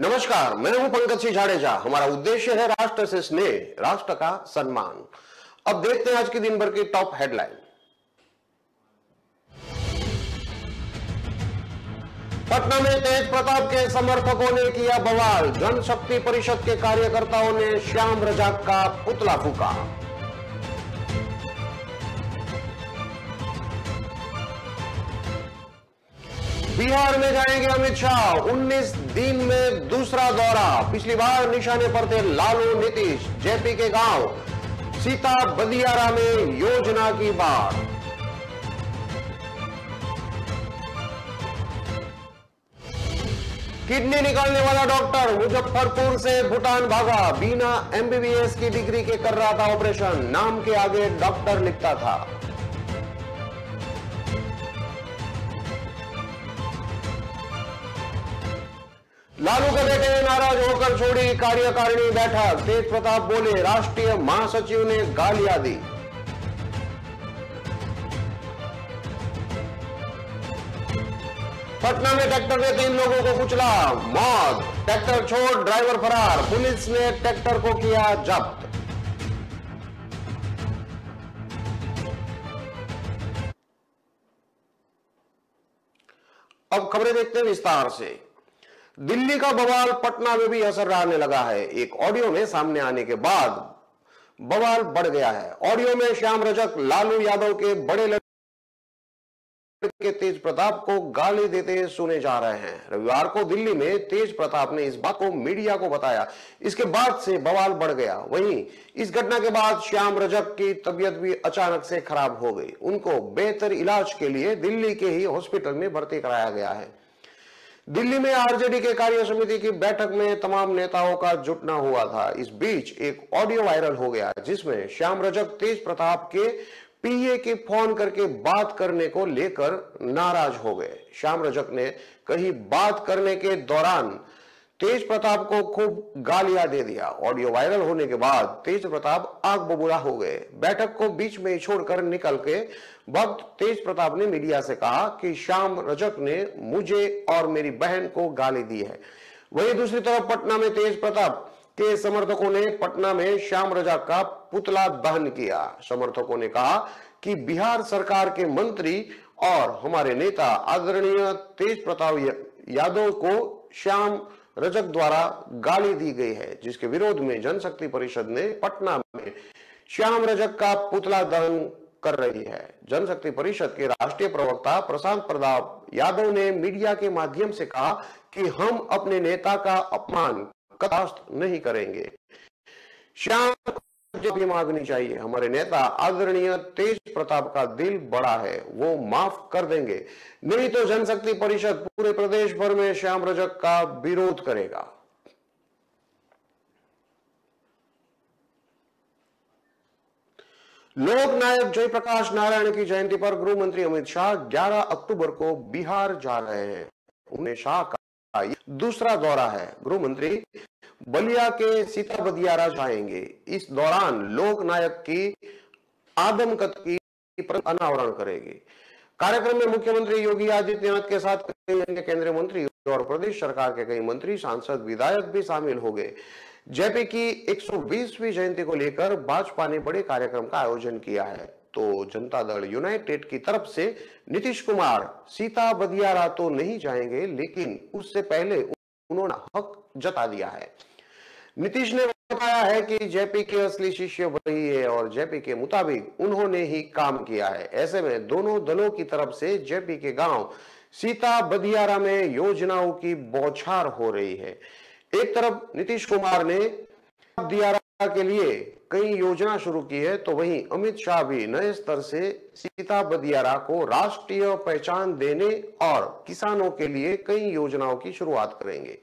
नमस्कार, मैं हूं पंकज सिंह जाडेजा। हमारा उद्देश्य है राष्ट्र से स्नेह, राष्ट्र का सम्मान। अब देखते हैं आज की दिन भर की टॉप हेडलाइन। पटना में तेज प्रताप के समर्थकों ने किया बवाल। जनशक्ति परिषद के कार्यकर्ताओं ने श्याम रजक का पुतला फूंका। बिहार में जाएंगे अमित शाह। 19 दिन में दूसरा दौरा। पिछली बार निशाने पर थे लालू नीतीश। जेपी के गांव सीता बदियारा में योजना की बात। किडनी निकालने वाला डॉक्टर मुजफ्फरपुर से भूटान भागा। बिना एमबीबीएस की डिग्री के कर रहा था ऑपरेशन। नाम के आगे डॉक्टर लिखता था। लालू के बेटे ने नाराज होकर छोड़ी कार्यकारिणी बैठक। तेज प्रताप बोले, राष्ट्रीय महासचिव ने गालियां दी। पटना में ट्रैक्टर ने 3 लोगों को कुचला, मौत। ट्रैक्टर छोड़ ड्राइवर फरार। पुलिस ने ट्रैक्टर को किया जब्त। अब खबरें देखते हैं विस्तार से। दिल्ली का बवाल पटना में भी असर डालने लगा है। एक ऑडियो में सामने आने के बाद बवाल बढ़ गया है। ऑडियो में श्याम रजक लालू यादव के बड़े लड़के तेज प्रताप को गाली देते सुने जा रहे हैं। रविवार को दिल्ली में तेज प्रताप ने इस बात को मीडिया को बताया। इसके बाद से बवाल बढ़ गया। वहीं इस घटना के बाद श्याम रजक की तबीयत भी अचानक से खराब हो गई। उनको बेहतर इलाज के लिए दिल्ली के ही हॉस्पिटल में भर्ती कराया गया है। दिल्ली में आरजेडी के कार्य समिति की बैठक में तमाम नेताओं का जुटना हुआ था। इस बीच एक ऑडियो वायरल हो गया जिसमें श्याम रजक तेज प्रताप के पीए के फोन करके बात करने को लेकर नाराज हो गए। श्याम रजक ने कहीं बात करने के दौरान तेज प्रताप को खूब गालियां दे दिया। ऑडियो वायरल होने के बाद तेज प्रताप आग बबूला हो गए। बैठक को बीच में छोड़कर निकल के वक्त तेज प्रताप ने मीडिया से कहा कि श्याम रजक ने मुझे और मेरी बहन को गाली दी है। वहीं दूसरी तरफ पटना में तेज प्रताप के समर्थकों ने पटना में श्याम रजक का पुतला दहन किया। समर्थकों ने कहा कि बिहार सरकार के मंत्री और हमारे नेता आदरणीय तेज प्रताप यादव को श्याम रजक द्वारा गाली दी गई है, जिसके विरोध में जनशक्ति परिषद ने पटना में श्याम रजक का पुतला दहन कर रही है। जनशक्ति परिषद के राष्ट्रीय प्रवक्ता प्रशांत प्रताप यादव ने मीडिया के माध्यम से कहा कि हम अपने नेता का अपमान कदापि नहीं करेंगे। श्याम भी मांगनी चाहिए। हमारे नेता आदरणीय तेज प्रताप का दिल बड़ा है, वो माफ कर देंगे, नहीं तो जनशक्ति परिषद पूरे प्रदेश भर में श्याम रजक का विरोध करेगा। लोक नायक जयप्रकाश नारायण की जयंती पर गृह मंत्री अमित शाह 11 अक्टूबर को बिहार जा रहे हैं। उन्हें शाह का दूसरा दौरा है। गृह मंत्री बलिया के सीता बदियारा जाएंगे। इस दौरान लोक नायक की आदमकद की अनावरण करेंगे। कार्यक्रम में मुख्यमंत्री योगी आदित्यनाथ के साथ कई अन्य केंद्रीय मंत्री और प्रदेश सरकार के कई मंत्री, सांसद, विधायक भी शामिल हो गए। जेपी की 120वीं जयंती को लेकर भाजपा ने बड़े कार्यक्रम का आयोजन किया है। तो जनता दल यूनाइटेड की तरफ से नीतीश कुमार सीता बदियारा तो नहीं जाएंगे, लेकिन उससे पहले उन्होंने हक जता दिया है। नीतीश ने बताया है कि जेपी के असली शिष्य वही है और जेपी के मुताबिक उन्होंने ही काम किया है। ऐसे में दोनों दलों की तरफ से जेपी के गांव सीता बदियारा में योजनाओं की बौछार हो रही है। एक तरफ नीतीश कुमार ने बदियारा के लिए कई योजना शुरू की है, तो वहीं अमित शाह भी नए स्तर से सीता बदियारा को राष्ट्रीय पहचान देने और किसानों के लिए कई योजनाओं की शुरुआत करेंगे।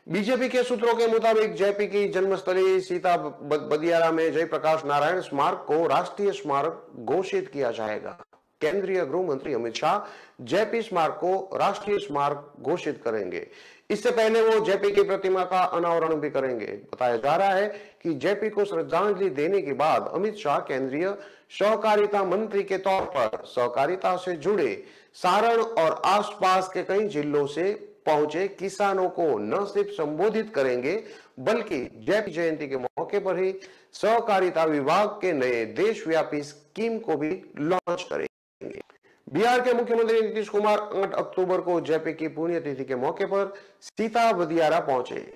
बीजेपी के सूत्रों के मुताबिक जेपी की जन्मस्थली सीता बदियारा में जयप्रकाश नारायण स्मारक को राष्ट्रीय स्मारक घोषित किया जाएगा। केंद्रीय गृह मंत्री अमित शाह जेपी स्मारक को राष्ट्रीय स्मारक घोषित करेंगे। इससे पहले वो जेपी की प्रतिमा का अनावरण भी करेंगे। बताया जा रहा है कि जेपी को श्रद्धांजलि देने के बाद अमित शाह केंद्रीय सहकारिता मंत्री के तौर पर सहकारिता से जुड़े सारण और आसपास के कई जिलों से पहुंचे किसानों को न सिर्फ संबोधित करेंगे बल्कि जेपी जयंती के मौके पर ही सहकारिता विभाग के नए देशव्यापी स्कीम को भी लॉन्च करेंगे। बिहार के मुख्यमंत्री नीतीश कुमार 8 अक्टूबर को जेपी की पुण्यतिथि के मौके पर सीता बदियारा पहुंचे।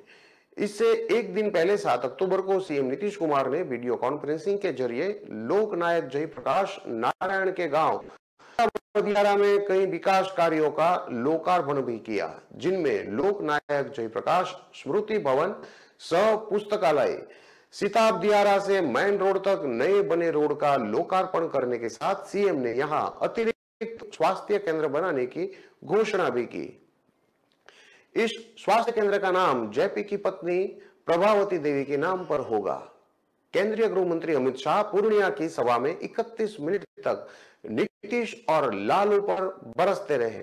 इससे एक दिन पहले 7 अक्टूबर को सीएम नीतीश कुमार ने वीडियो कॉन्फ्रेंसिंग के जरिए लोकनायक जयप्रकाश नारायण के गांव बदियारा में कई विकास कार्यों का लोकार्पण भी किया, जिनमें लोकनायक जयप्रकाश स्मृति भवन, सह पुस्तकालय, सीता बदियारा से मेन रोड तक नए बने रोड का लोकार्पण करने के साथ सीएम ने यहां अतिरिक्त स्वास्थ्य केंद्र बनाने की घोषणा भी की। इस स्वास्थ्य केंद्र का नाम जेपी की पत्नी प्रभावती देवी के नाम पर होगा। केंद्रीय गृह मंत्री अमित शाह पूर्णिया की सभा में 31 मिनट तक नीतीश और लालू पर बरसते रहे।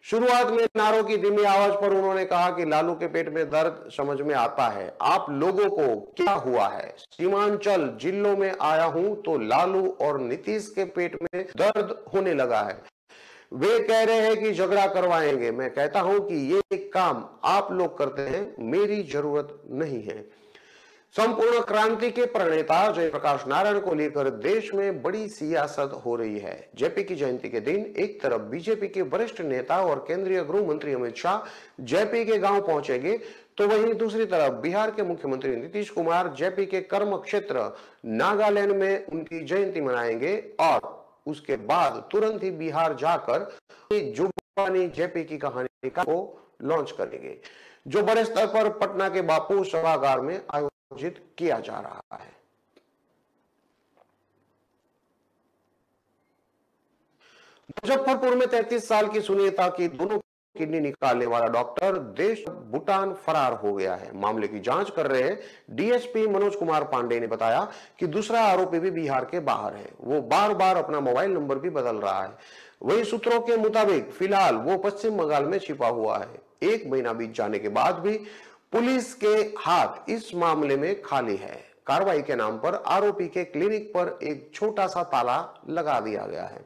शुरुआत में नारों की धीमी आवाज पर उन्होंने कहा कि लालू के पेट में दर्द समझ में आता है, आप लोगों को क्या हुआ है? सीमांचल जिलों में आया हूं तो लालू और नीतीश के पेट में दर्द होने लगा है। वे कह रहे हैं कि झगड़ा करवाएंगे। मैं कहता हूं कि ये काम आप लोग करते हैं, मेरी जरूरत नहीं है। संपूर्ण क्रांति के प्रणेता जयप्रकाश नारायण को लेकर देश में बड़ी सियासत हो रही है। जेपी की जयंती के दिन एक तरफ बीजेपी के वरिष्ठ नेता और केंद्रीय गृह मंत्री अमित शाह जेपी के गांव पहुंचेंगे, तो वहीं दूसरी तरफ बिहार के मुख्यमंत्री नीतीश कुमार जेपी के कर्म क्षेत्र नागालैंड में उनकी जयंती मनाएंगे और उसके बाद तुरंत ही बिहार जाकर जुबानी जेपी की कहानी को लॉन्च करेंगे, जो बड़े स्तर पर पटना के बापू सभागार में आयोजित किया जा रहा है। मुजफ्फरपुर में 33 साल की सुनीता की दोनों किडनी निकालने वाला डॉक्टर देश भूटान फरार हो गया है। मामले की जांच कर रहे डीएसपी मनोज कुमार पांडे ने बताया कि दूसरा आरोपी भी बिहार के बाहर है। वो बार बार अपना मोबाइल नंबर भी बदल रहा है। वही सूत्रों के मुताबिक फिलहाल वो पश्चिम बंगाल में छिपा हुआ है। 1 महीना बीत जाने के बाद भी पुलिस के हाथ इस मामले में खाली है। कार्रवाई के नाम पर आरोपी के क्लिनिक पर एक छोटा सा ताला लगा दिया गया है।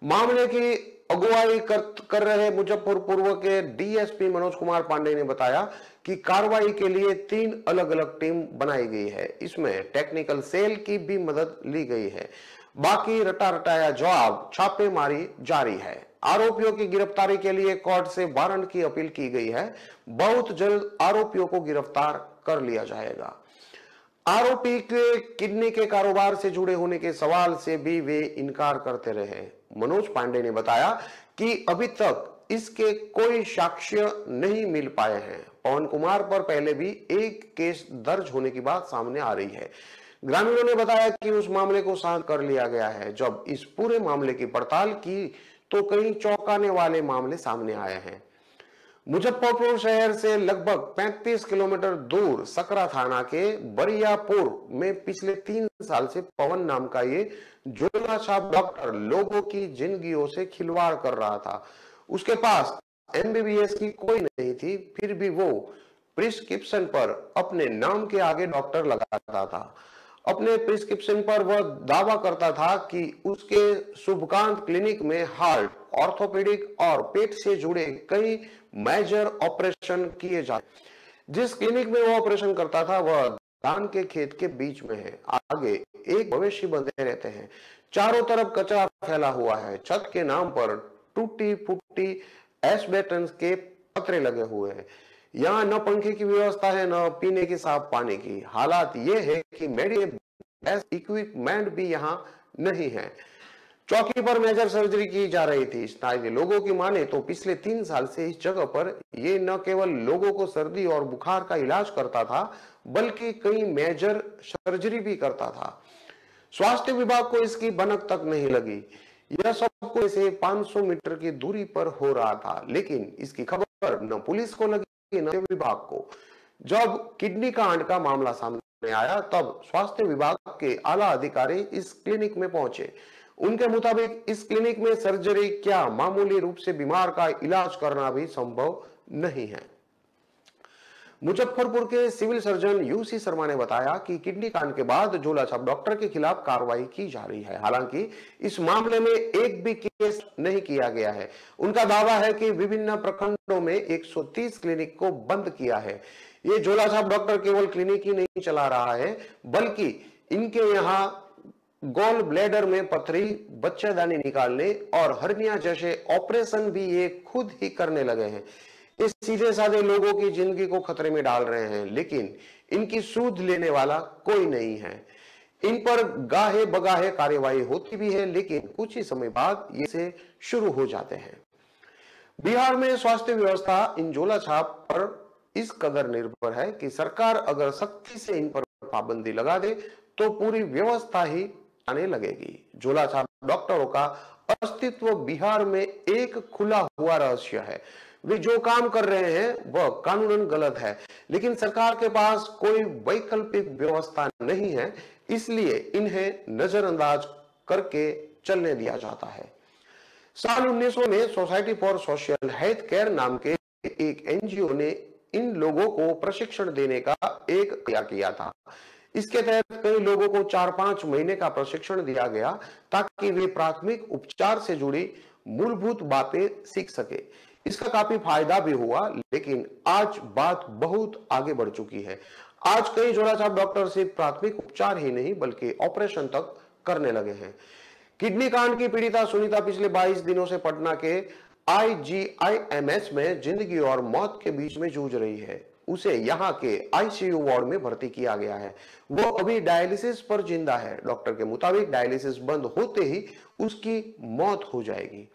मामले की अगुवाई कर रहे मुजफ्फरपुर पूर्व के डीएसपी मनोज कुमार पांडे ने बताया कि कार्रवाई के लिए 3 अलग अलग टीम बनाई गई है। इसमें टेक्निकल सेल की भी मदद ली गई है। बाकी रटा रटाया जवाब छापेमारी जारी है। आरोपियों की गिरफ्तारी के लिए कोर्ट से वारंट की अपील की गई है। बहुत जल्द आरोपियों को गिरफ्तार कर लिया जाएगा। आरोपी के किडनी के कारोबार से जुड़े होने के सवाल से भी वे इनकार करते रहे। मनोज पांडे ने बताया कि अभी तक इसके कोई साक्ष्य नहीं मिल पाए हैं। पवन कुमार पर पहले भी एक केस दर्ज होने की बात सामने आ रही है। ग्रामीणों ने बताया कि उस मामले को शांत कर लिया गया है। जब इस पूरे मामले की पड़ताल की तो कई चौंकाने वाले मामले सामने आए हैं। मुजफ्फरपुर शहर से लगभग 35 किलोमीटर दूर सकरा थाना के बरियापुर में पिछले 3 साल से पवन नाम का ये झोला छाप डॉक्टर लोगों की जिंदगियों से खिलवाड़ कर रहा था। उसके पास एमबीबीएस की कोई नहीं थी, फिर भी वो प्रिस्क्रिप्शन पर अपने नाम के आगे डॉक्टर लगाता था। अपने प्रिस्क्रिप्शन पर वह दावा करता था कि उसके शुभकांत क्लिनिक में हार्ट, ऑर्थोपेडिक और पेट से जुड़े कई मेजर ऑपरेशन किए जाते। जिस क्लिनिक में वो ऑपरेशन करता था वह धान के खेत के बीच में है। आगे एक मवेशी बंधे रहते हैं। चारों तरफ कचरा फैला हुआ है। छत के नाम पर टूटी फूटी एस्बेस्टस के पतरे लगे हुए हैं। यहाँ न पंखे की व्यवस्था है, न पीने की साफ पानी की। हालात ये है कि मेडिकल इक्विपमेंट भी यहाँ नहीं है। चौकी पर मेजर सर्जरी की जा रही थी। स्थानीय लोगों की माने तो पिछले 3 साल से इस जगह पर ये न केवल लोगों को सर्दी और बुखार का इलाज करता था, बल्कि कई मेजर सर्जरी भी करता था। स्वास्थ्य विभाग को इसकी भनक तक नहीं लगी। यह सब कुछ से 500 मीटर की दूरी पर हो रहा था, लेकिन इसकी खबर न पुलिस को लगी न विभाग को। जब किडनी कांड का मामला सामने आया तब स्वास्थ्य विभाग के आला अधिकारी इस क्लिनिक में पहुंचे। उनके मुताबिक इस क्लिनिक में सर्जरी क्या मामूली रूप से बीमार का इलाज करना भी संभव नहीं है। मुजफ्फरपुर के सिविल सर्जन यूसी शर्मा ने बताया कि किडनी कांड के बाद झोलाछाप डॉक्टर के खिलाफ कार्रवाई की जा रही है। हालांकि इस मामले में एक भी केस नहीं किया गया है। उनका दावा है कि विभिन्न प्रखंडों में 130 क्लिनिक को बंद किया है। ये झोलाछाप डॉक्टर केवल क्लिनिक ही नहीं चला रहा है, बल्कि इनके यहाँ गॉल ब्लैडर में पथरी, बच्चेदानी निकालने और हर्निया जैसे ऑपरेशन भी ये खुद ही करने लगे हैं। ये सीधे साधे लोगों की जिंदगी को खतरे में डाल रहे हैं, लेकिन इनकी सूद लेने वाला कोई नहीं है। इन पर गाहे बगाहे कार्यवाही होती भी है, लेकिन कुछ ही समय बाद ये से शुरू हो जाते हैं। बिहार में स्वास्थ्य व्यवस्था इन झोलाछाप पर इस कदर निर्भर है कि सरकार अगर सख्ती से इन पर पाबंदी लगा दे तो पूरी व्यवस्था ही आने लगेगी। झोलाछाप डॉक्टरों का अस्तित्व बिहार में एक खुला हुआ रहस्य है। वे जो काम कर रहे हैं वह कानूनन गलत है, लेकिन सरकार के पास कोई वैकल्पिक व्यवस्था नहीं है, इसलिए इन्हें नजरअंदाज करके चलने दिया जाता है। साल 1900 में society for social health care नाम के एक एनजीओ ने इन लोगों को प्रशिक्षण देने का एक प्रयास किया था। इसके तहत कई लोगों को 4-5 महीने का प्रशिक्षण दिया गया ताकि वे प्राथमिक उपचार से जुड़ी मूलभूत बातें सीख सके। इसका काफी फायदा भी हुआ, लेकिन आज बात बहुत आगे बढ़ चुकी है। आज कई झोलाछाप डॉक्टर सिर्फ प्राथमिक उपचार ही नहीं बल्कि ऑपरेशन तक करने लगे हैं। किडनी कांड की पीड़िता सुनीता पिछले 22 दिनों से पटना के IGIMS में जिंदगी और मौत के बीच में जूझ रही है। उसे यहाँ के ICU वार्ड में भर्ती किया गया है। वो अभी डायलिसिस पर जिंदा है। डॉक्टर के मुताबिक डायलिसिस बंद होते ही उसकी मौत हो जाएगी।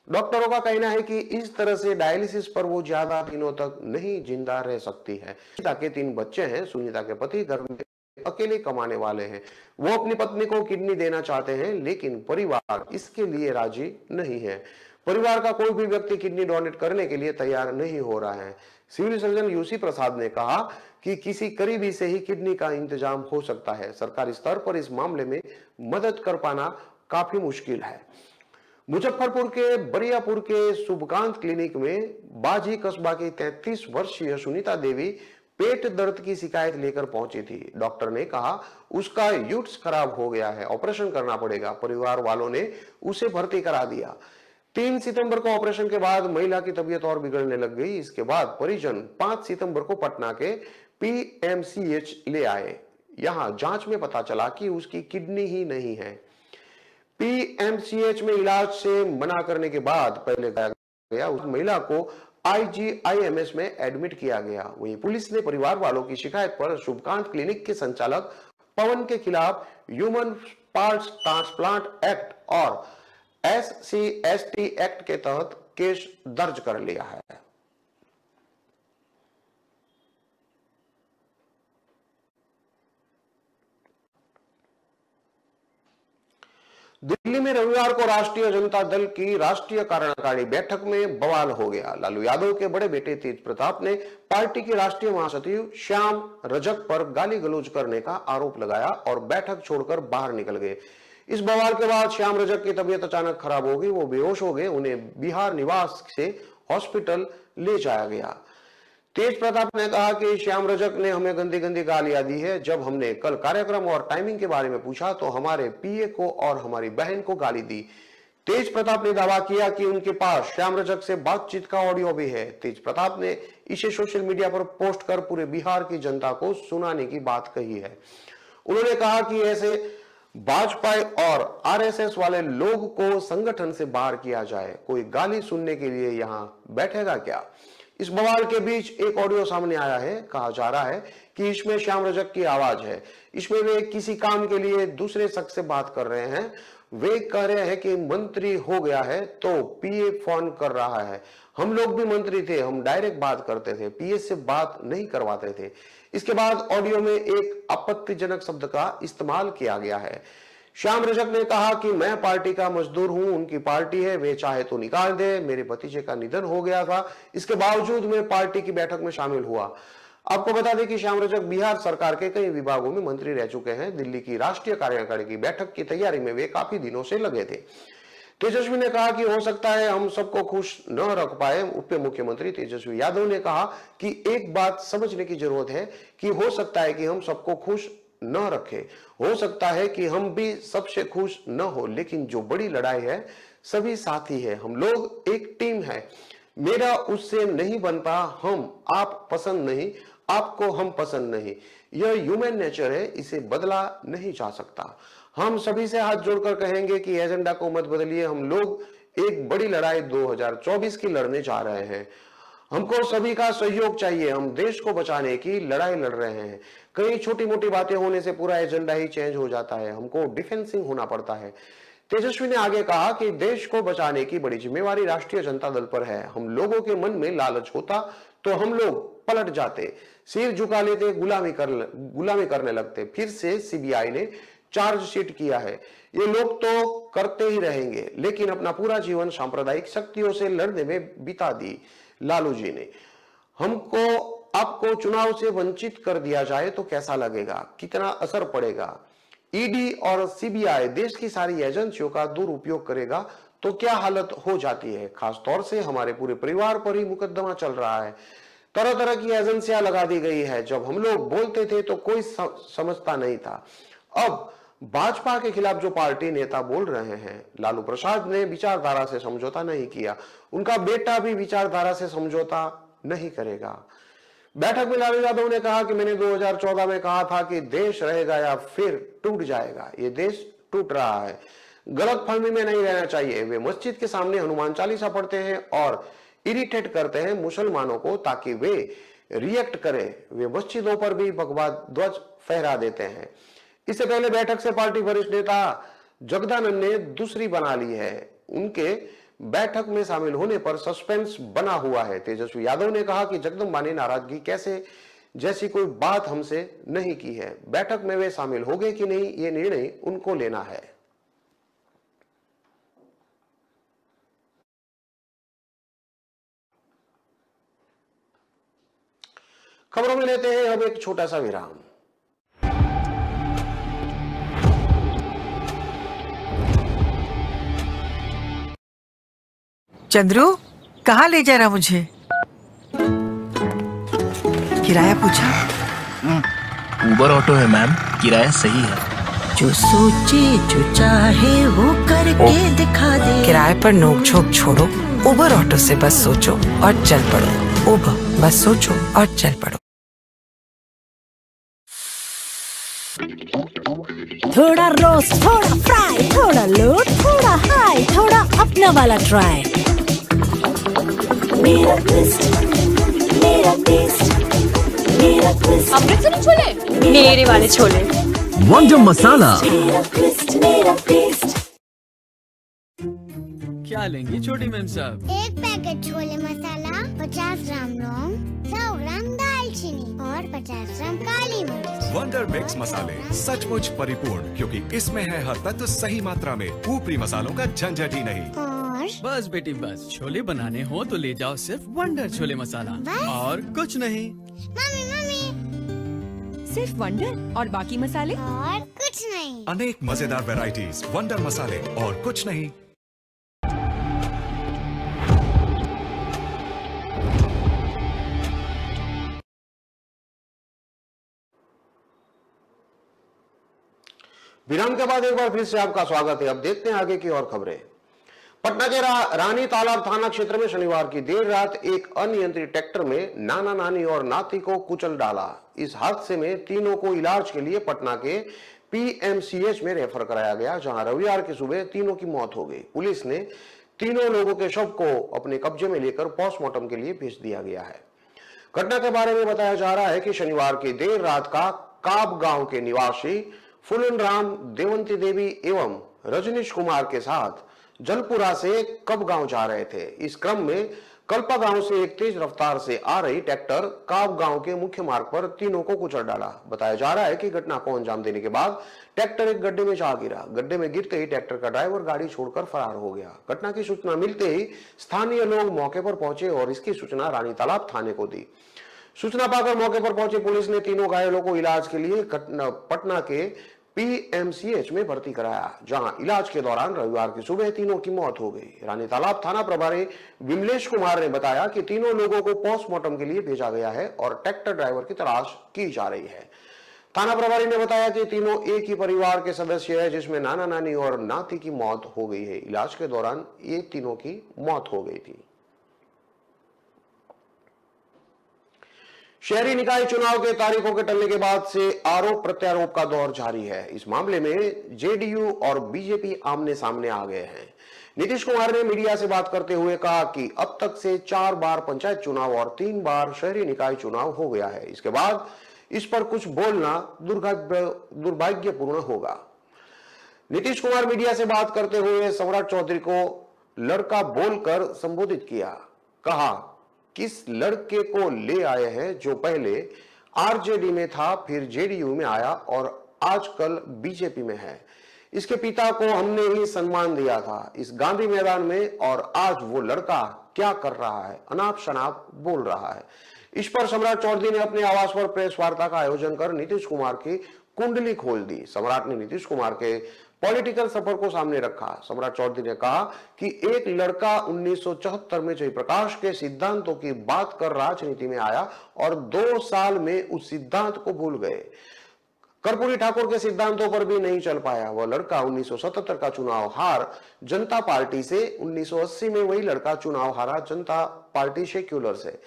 डॉक्टरों का कहना है कि इस तरह से डायलिसिस पर वो ज्यादा दिनों तक नहीं जिंदा रह सकती है। सुनीता के 3 बच्चे हैं। सुनीता के पति घर में अकेले कमाने वाले हैं। वो अपनी पत्नी को किडनी देना चाहते हैं, लेकिन परिवार इसके लिए राजी नहीं है। परिवार का कोई भी व्यक्ति किडनी डोनेट करने के लिए तैयार नहीं हो रहा है। सिविल सर्जन यूसी प्रसाद ने कहा कि किसी करीबी से ही किडनी का इंतजाम हो सकता है। सरकारी स्तर पर इस मामले में मदद कर पाना काफी मुश्किल है। मुजफ्फरपुर के बरियापुर के शुभकांत क्लिनिक में बाजी कस्बा की 33 वर्षीय सुनीता देवी पेट दर्द की शिकायत लेकर पहुंची थी। डॉक्टर ने कहा उसका यूट्रस खराब हो गया है, ऑपरेशन करना पड़ेगा। परिवार वालों ने उसे भर्ती करा दिया। 3 सितंबर को ऑपरेशन के बाद महिला की तबीयत और बिगड़ने लग गई। इसके बाद परिजन 5 सितंबर को पटना के PMCH ले आए। यहां जांच में पता चला कि उसकी किडनी ही नहीं है। PMCH में इलाज से मना करने के बाद पहले गया उस महिला को IGIMS में एडमिट किया गया। वहीं पुलिस ने परिवार वालों की शिकायत पर शुभकांत क्लिनिक के संचालक पवन के खिलाफ ह्यूमन पार्ट्स ट्रांसप्लांट एक्ट और SC/ST एक्ट के तहत केस दर्ज कर लिया है। दिल्ली में रविवार को राष्ट्रीय जनता दल की राष्ट्रीय कार्यकारिणी बैठक में बवाल हो गया। लालू यादव के बड़े बेटे तेज प्रताप ने पार्टी के राष्ट्रीय महासचिव श्याम रजक पर गाली गलौज करने का आरोप लगाया और बैठक छोड़कर बाहर निकल गए। इस बवाल के बाद श्याम रजक की तबीयत अचानक खराब हो गई। वो बेहोश हो गए। उन्हें बिहार निवास से हॉस्पिटल ले जाया गया। तेज प्रताप ने कहा कि श्याम रजक ने हमें गंदी गंदी गालियां दी है। जब हमने कल कार्यक्रम और टाइमिंग के बारे में पूछा तो हमारे PA को और हमारी बहन को गाली दी। तेज प्रताप ने दावा किया कि उनके पास श्याम रजक से बातचीत का ऑडियो भी है। तेज प्रताप ने इसे सोशल मीडिया पर पोस्ट कर पूरे बिहार की जनता को सुनाने की बात कही है। उन्होंने कहा कि ऐसे भाजपा और RSS वाले लोग को संगठन से बाहर किया जाए। कोई गाली सुनने के लिए यहां बैठेगा क्या? इस बवाल के बीच एक ऑडियो सामने आया है। कहा जा रहा है कि इसमें श्याम रजक की आवाज है। इसमें वे किसी काम के लिए दूसरे शख्स से बात कर रहे हैं। वे कह रहे हैं कि मंत्री हो गया है तो PA फोन कर रहा है। हम लोग भी मंत्री थे, हम डायरेक्ट बात करते थे, PA से बात नहीं करवाते थे। इसके बाद ऑडियो में एक आपत्तिजनक शब्द का इस्तेमाल किया गया है। श्याम रजक ने कहा कि मैं पार्टी का मजदूर हूं, उनकी पार्टी है, वे चाहे तो निकाल दे। मेरे भतीजे का निधन हो गया था, इसके बावजूद मैं पार्टी की बैठक में शामिल हुआ। आपको बता दें कि श्याम रजक बिहार सरकार के कई विभागों में मंत्री रह चुके हैं। दिल्ली की राष्ट्रीय कार्यकारिणी की बैठक की तैयारी में वे काफी दिनों से लगे थे। तेजस्वी ने कहा कि हो सकता है हम सबको खुश न रख पाए। उप मुख्यमंत्री तेजस्वी यादव ने कहा कि एक बात समझने की जरूरत है कि हो सकता है कि हम सबको खुश न रखे, हो सकता है कि हम भी सबसे खुश न हो, लेकिन जो बड़ी लड़ाई है सभी साथी है, हम लोग एक टीम है। मेरा उससे नहीं बनता, हम आप पसंद नहीं, आपको हम पसंद नहीं, यह ह्यूमन नेचर है, इसे बदला नहीं जा सकता। हम सभी से हाथ जोड़कर कहेंगे कि एजेंडा को मत बदलिए, हम लोग एक बड़ी लड़ाई 2024 की लड़ने जा रहे हैं। हमको सभी का सहयोग चाहिए, हम देश को बचाने की लड़ाई लड़ रहे हैं। कई छोटी मोटी बातें होने से पूरा एजेंडा ही चेंज हो जाता है, हमको डिफेंसिंग होना पड़ता है। तेजस्वी ने आगे कहा कि देश को बचाने की बड़ी जिम्मेवारी राष्ट्रीय जनता दल पर है। हम लोगों के मन में लालच होता तो हम लोग पलट जाते, सिर झुका लेते, गुलामी करने लगते। फिर से सीबीआई ने चार्जशीट किया है, ये लोग तो करते ही रहेंगे, लेकिन अपना पूरा जीवन सांप्रदायिक शक्तियों से लड़ने में बिता दी लालू जी ने। हमको आपको चुनाव से वंचित कर दिया जाए तो कैसा लगेगा, कितना असर पड़ेगा। ईडी और सीबीआई देश की सारी एजेंसियों का दुरुपयोग करेगा तो क्या हालत हो जाती है। खासतौर से हमारे पूरे परिवार पर ही मुकदमा चल रहा है, तरह तरह की एजेंसियां लगा दी गई है। जब हम लोग बोलते थे तो कोई समझता नहीं था। अब भाजपा के खिलाफ जो पार्टी नेता बोल रहे हैं, लालू प्रसाद ने विचारधारा से समझौता नहीं किया, उनका बेटा भी विचारधारा से समझौता नहीं करेगा। बैठक में लालू यादव ने कहा कि मैंने 2014 में कहा था कि देश रहेगा या फिर टूट जाएगा, ये देश टूट रहा है, गलतफहमी में नहीं रहना चाहिए। वे मस्जिद के सामने हनुमान चालीसा पढ़ते हैं और इरिटेट करते हैं मुसलमानों को ताकि वे रिएक्ट करें। वे मस्जिदों पर भी भगवा ध्वज फहरा देते हैं। इससे पहले बैठक से पार्टी वरिष्ठ नेता जगदानंद ने दूसरी बना ली है। उनके बैठक में शामिल होने पर सस्पेंस बना हुआ है। तेजस्वी यादव ने कहा कि जगदम्बा ने नाराजगी कैसे जैसी कोई बात हमसे नहीं की है, बैठक में वे शामिल हो गए कि नहीं ये निर्णय उनको लेना है। खबरों में लेते हैं अब एक छोटा सा विराम। चंद्रू, कहाँ ले जा रहा मुझे? किराया पूछा? उबर ऑटो है मैम, किराया सही है। जो सोचे जो चाहे वो करके दिखा दे। किराए पर नोक झोंक छोड़ो, उबर ऑटो से बस सोचो और चल पड़ो। उबर, बस सोचो और चल पड़ो। थोड़ा रोस्ट, थोड़ा फ्राई, थोड़ा लो, थोड़ा हाई, थोड़ा अपना वाला ट्राई। मेरा ट्विस्ट, मेरा टेस्ट, मेरा ट्विस्ट। अमृतसरी छोले, मेरे वाले छोले। वंडर मसाला। मेरा ट्विस्ट, मेरा टेस्ट। क्या लेंगी छोटी मैम साहब? एक पैकेट छोले मसाला, 50 ग्राम लौंग, 100 ग्राम दालचीनी और 50 ग्राम काली मिर्च। वंडर मिक्स मसाले सचमुच परिपूर्ण, क्योंकि इसमें है हर तत्व सही मात्रा में, ऊपरी मसालों का झंझट ही नहीं। और बस बेटी बस, छोले बनाने हो तो ले जाओ सिर्फ वंडर छोले मसाला, और कुछ नहीं। मम्मी मम्मी, सिर्फ वंडर और बाकी मसाले और कुछ नहीं। अनेक मजेदार वैरायटीज, वंडर मसाले और कुछ नहीं। विराम के बाद एक बार फिर से आपका स्वागत है। अब देखते हैं आगे की और खबरें। पटना के रानी तालाब थाना क्षेत्र में शनिवार की देर रात एक अनियंत्रित ट्रैक्टर में नाना नानी और नाती को कुचल डाला। इस हादसे में तीनों को इलाज के लिए पटना के पीएमसीएच में रेफर कराया गया, जहां रविवार की सुबह तीनों की मौत हो गई। पुलिस ने तीनों लोगों के शव को अपने कब्जे में लेकर पोस्टमार्टम के लिए भेज दिया गया है। घटना के बारे में बताया जा रहा है कि शनिवार की देर रात का काब गांव के निवासी फुलन राम, देवंती देवी एवं रजनीश कुमार के साथ जलपुरा से कब गांव जा रहे थे। इस क्रम में कल्पा गांव से एक तेज रफ्तार से आ रही ट्रैक्टर काब गांव के मुख्य मार्ग पर तीनों को कुचल डाला। बताया जा रहा है कि घटना को अंजाम देने के बाद ट्रैक्टर एक गड्ढे में जा गिरा। गड्ढे में गिरते ही ट्रैक्टर का ड्राइवर गाड़ी छोड़कर फरार हो गया। घटना की सूचना मिलते ही स्थानीय लोग मौके पर पहुंचे और इसकी सूचना रानी तालाब थाने को दी। सूचना पाकर मौके पर पहुंची पुलिस ने तीनों घायलों को इलाज के लिए पटना के पीएमसीएच में भर्ती कराया, जहां इलाज के दौरान रविवार की सुबह तीनों की मौत हो गई। रानी तालाब थाना प्रभारी विमलेश कुमार ने बताया कि तीनों लोगों को पोस्टमार्टम के लिए भेजा गया है और ट्रैक्टर ड्राइवर की तलाश की जा रही है। थाना प्रभारी ने बताया कि तीनों एक ही परिवार के सदस्य हैं, जिसमें नाना नानी और नाती की मौत हो गई है। इलाज के दौरान ये तीनों की मौत हो गई थी। शहरी निकाय चुनाव के तारीखों के टलने के बाद से आरोप प्रत्यारोप का दौर जारी है। इस मामले में जेडीयू और बीजेपी आमने सामने आ गए हैं। नीतीश कुमार ने मीडिया से बात करते हुए कहा कि अब तक से 4 बार पंचायत चुनाव और 3 बार शहरी निकाय चुनाव हो गया है। इसके बाद इस पर कुछ बोलना दुर्भाग्यपूर्ण होगा। नीतीश कुमार मीडिया से बात करते हुए सम्राट चौधरी को लड़का बोलकर संबोधित किया। कहा, किस लड़के को ले आए हैं जो पहले आरजेडी में था, फिर जेडीयू में आया और आजकल बीजेपी में है। इसके पिता को हमने ही सम्मान दिया था इस गांधी मैदान में, और आज वो लड़का क्या कर रहा है, अनाप शनाप बोल रहा है। इस पर सम्राट चौधरी ने अपने आवास पर प्रेस वार्ता का आयोजन कर नीतीश कुमार की कुंडली खोल दी। सम्राट ने नीतीश कुमार के पॉलिटिकल सफर को सामने रखा। सम्राट चौधरी ने कहा कि एक लड़का 1974 में जयप्रकाश के सिद्धांतों की बात कर राजनीति में आया और 2 साल में उस सिद्धांत को भूल गए। कर्पूरी ठाकुर के सिद्धांतों पर भी नहीं चल पाया। वह लड़का 1977 का चुनाव हार जनता पार्टी से, 1980 में वही लड़का चुनाव हारा जनता पार्टी सेक्युलर से।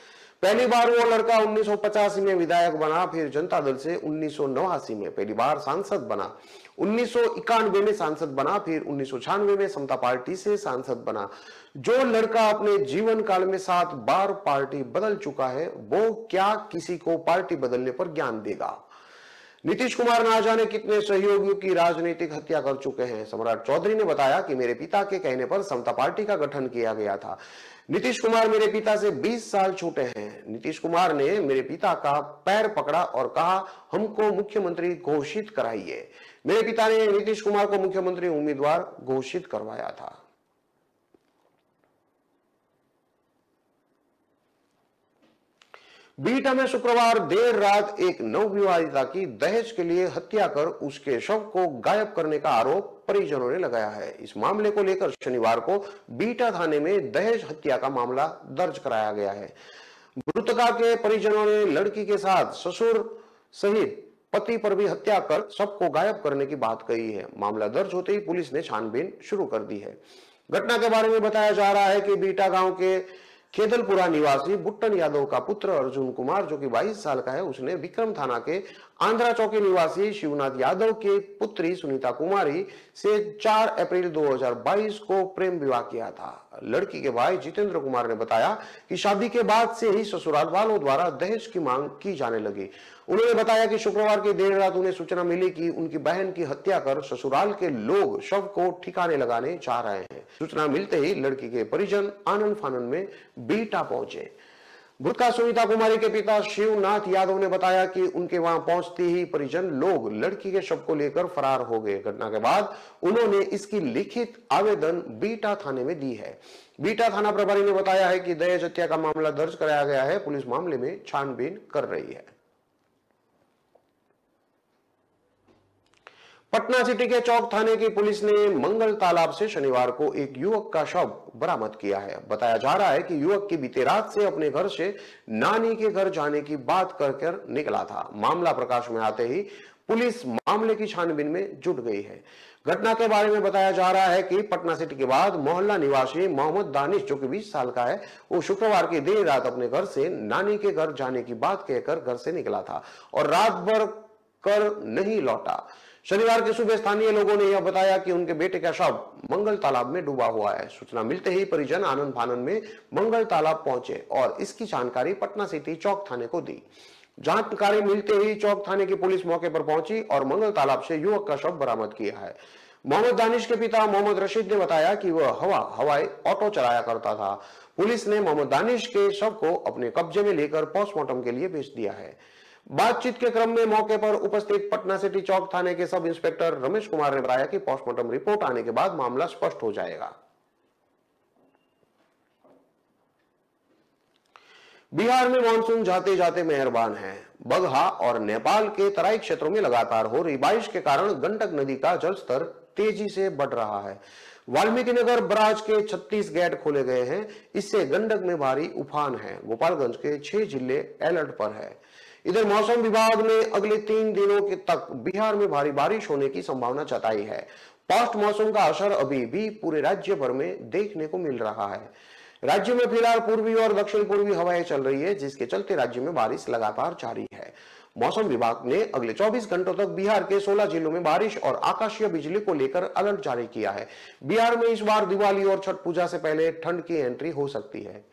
पहली बार वो लड़का 1985 में विधायक बना, फिर जनता दल से 1989 में पहली बार सांसद बना, 1991 में सांसद बना, फिर 1996 में समता पार्टी से सांसद बना। जो लड़का अपने जीवन काल में 7 बार पार्टी बदल चुका है, वो क्या किसी को पार्टी बदलने पर ज्ञान देगा। नीतीश कुमार ना जाने कितने सहयोगियों की राजनीतिक हत्या कर चुके हैं। सम्राट चौधरी ने बताया कि मेरे पिता के कहने पर समता पार्टी का गठन किया गया था। नीतीश कुमार मेरे पिता से 20 साल छोटे हैं। नीतीश कुमार ने मेरे पिता का पैर पकड़ा और कहा, हमको मुख्यमंत्री घोषित कराइए। मेरे पिता ने नीतीश कुमार को मुख्यमंत्री उम्मीदवार घोषित करवाया था। बीटा में शुक्रवार देर रात एक नवविवाहिता की दहेज के लिए हत्या कर उसके शव को गायब करने का आरोप परिजनों ने लगाया है। इस मामले को लेकर शनिवार को बीटा थाने में दहेज हत्या का मामला दर्ज कराया गया है। मृतका के परिजनों ने लड़की के साथ ससुर सहित पति पर भी हत्या कर शव को गायब करने की बात कही है। मामला दर्ज होते ही पुलिस ने छानबीन शुरू कर दी है। घटना के बारे में बताया जा रहा है कि बीटा गांव के खेदलपुरा निवासी बुट्टन यादव का पुत्र अर्जुन कुमार, जो कि 22 साल का है, उसने विक्रम थाना के आंध्रा चौकी निवासी शिवनाथ यादव के पुत्री सुनीता कुमारी से 4 अप्रैल 2022 को प्रेम विवाह किया था। लड़की के भाई जितेंद्र कुमार ने बताया कि शादी के बाद से ही ससुराल वालों द्वारा दहेज की मांग की जाने लगी। उन्होंने बताया कि शुक्रवार की देर रात उन्हें सूचना मिली कि उनकी बहन की हत्या कर ससुराल के लोग शव को ठिकाने लगाने जा रहे हैं। सूचना मिलते ही लड़की के परिजन आनंद फानंद में बीटा पहुंचे। मृतका सुनीता कुमारी के पिता शिवनाथ यादव ने बताया कि उनके वहां पहुंचते ही परिजन लोग लड़की के शव को लेकर फरार हो गए। घटना के बाद उन्होंने इसकी लिखित आवेदन बीटा थाने में दी है। बीटा थाना प्रभारी ने बताया है कि दहेज हत्या का मामला दर्ज कराया गया है। पुलिस मामले में छानबीन कर रही है। पटना सिटी के चौक थाने की पुलिस ने मंगल तालाब से शनिवार को एक युवक का शव बरामद किया है। बताया जा रहा है कि युवक की बीते रात से अपने घर से नानी के घर जाने की बात कर निकला था। मामला प्रकाश में आते ही पुलिस मामले की छानबीन में जुट गई है। घटना के बारे में बताया जा रहा है कि पटना सिटी के बाद मोहल्ला निवासी मोहम्मद दानिश, जो कि 20 साल का है, वो शुक्रवार की देर रात अपने घर से नानी के घर जाने की बात कहकर घर से निकला था और रात भर कर नहीं लौटा। शनिवार की सुबह स्थानीय लोगों ने यह बताया कि उनके बेटे का शव मंगल तालाब में डूबा हुआ है। सूचना मिलते ही परिजन आनंद फानंद में मंगल तालाब पहुंचे और इसकी जानकारी पटना सिटी चौक थाने को दी। जानकारी मिलते ही चौक थाने की पुलिस मौके पर पहुंची और मंगल तालाब से युवक का शव बरामद किया है। मोहम्मद दानिश के पिता मोहम्मद रशीद ने बताया कि वह हवाई ऑटो चलाया करता था। पुलिस ने मोहम्मद दानिश के शव को अपने कब्जे में लेकर पोस्टमार्टम के लिए भेज दिया है। बातचीत के क्रम में मौके पर उपस्थित पटना सिटी चौक थाने के सब इंस्पेक्टर रमेश कुमार ने बताया कि पोस्टमार्टम रिपोर्ट आने के बाद मामला स्पष्ट हो जाएगा। बिहार में मानसून जाते जाते मेहरबान है। बगहा और नेपाल के तराई क्षेत्रों में लगातार हो रही बारिश के कारण गंडक नदी का जलस्तर तेजी से बढ़ रहा है। वाल्मीकि नगर बराज के 36 गेट खोले गए हैं। इससे गंडक में भारी उफान है। गोपालगंज के 6 जिले अलर्ट पर है। इधर मौसम विभाग ने अगले 3 दिनों तक बिहार में भारी बारिश होने की संभावना जताई है। पोस्ट मौसम का असर अभी भी पूरे राज्य भर में देखने को मिल रहा है। राज्य में फिलहाल पूर्वी और दक्षिण पूर्वी हवाएं चल रही है, जिसके चलते राज्य में बारिश लगातार जारी है। मौसम विभाग ने अगले 24 घंटों तक बिहार के 16 जिलों में बारिश और आकाशीय बिजली को लेकर अलर्ट जारी किया है। बिहार में इस बार दिवाली और छठ पूजा से पहले ठंड की एंट्री हो सकती है।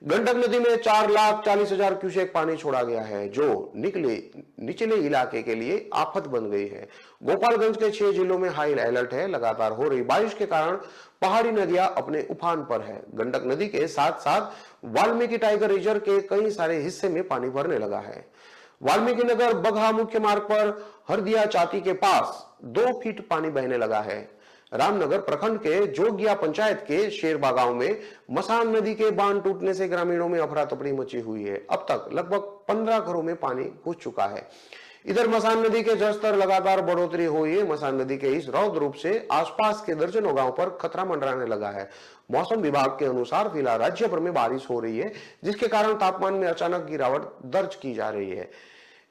गंडक नदी में 4,40,000 क्यूसेक पानी छोड़ा गया है, जो निचले इलाके के लिए आफत बन गई है। गोपालगंज के 6 जिलों में हाई अलर्ट है। लगातार हो रही बारिश के कारण पहाड़ी नदियां अपने उफान पर है। गंडक नदी के साथ साथ वाल्मीकि टाइगर रिजर्व के कई सारे हिस्से में पानी भरने लगा है। वाल्मीकि नगर बगहा मुख्य मार्ग पर हरदिया चाती के पास 2 फीट पानी बहने लगा है। रामनगर प्रखंड के जोगिया पंचायत के शेरबा गांव में मसान नदी के बांध टूटने से ग्रामीणों में अफरा तफरी मची हुई है। अब तक लगभग 15 घरों में पानी घुस चुका है। इधर मसान नदी के जलस्तर लगातार बढ़ोतरी हुई है। मसान नदी के इस रौद्र रूप से आसपास के दर्जनों गांव पर खतरा मंडराने लगा है। मौसम विभाग के अनुसार फिलहाल राज्य भर में बारिश हो रही है, जिसके कारण तापमान में अचानक गिरावट दर्ज की जा रही है।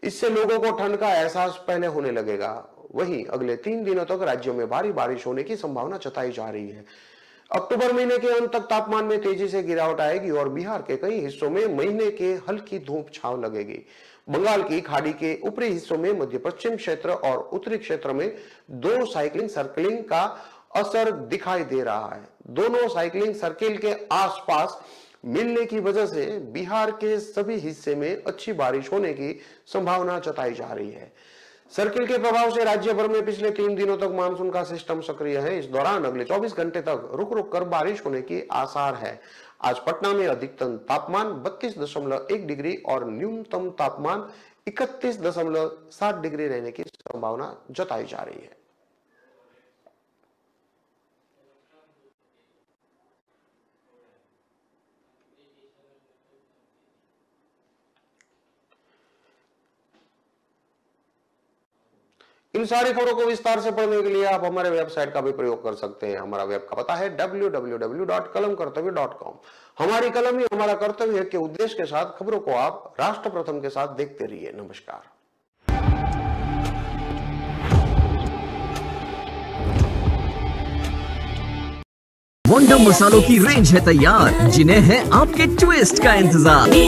इससे लोगों को ठंड का एहसास पहले होने लगेगा। वहीं अगले 3 दिनों तक राज्य में भारी बारिश होने की संभावना जताई जा रही है। अक्टूबर महीने के अंत तक तापमान में तेजी से गिरावट आएगी और बिहार के कई हिस्सों में महीने के हल्की धूप छांव लगेगी। बंगाल की खाड़ी के ऊपरी हिस्सों में मध्य पश्चिम क्षेत्र और उत्तरी क्षेत्र में 2 साइक्लिंग सर्कलिंग का असर दिखाई दे रहा है। दोनों साइक्लिंग सर्किल के आसपास मिलने की वजह से बिहार के सभी हिस्से में अच्छी बारिश होने की संभावना जताई जा रही है। सर्किल के प्रभाव से राज्य भर में पिछले 3 दिनों तक मानसून का सिस्टम सक्रिय है। इस दौरान अगले 24 घंटे तक रुक रुक कर बारिश होने की आसार है। आज पटना में अधिकतम तापमान 32.1 डिग्री और न्यूनतम तापमान 31.7 डिग्री रहने की संभावना जताई जा रही है। इन सारी खबरों को विस्तार से पढ़ने के लिए आप हमारे वेबसाइट का भी प्रयोग कर सकते हैं। हमारा वेब का पता है www.kalamkartavya.com। हमारी कलम ही हमारा कर्तव्य है के उद्देश्य के साथ खबरों को आप राष्ट्र प्रथम के साथ देखते रहिए। नमस्कार। वंडर मसालों की रेंज है तैयार, जिन्हें है आपके ट्विस्ट का इंतजार।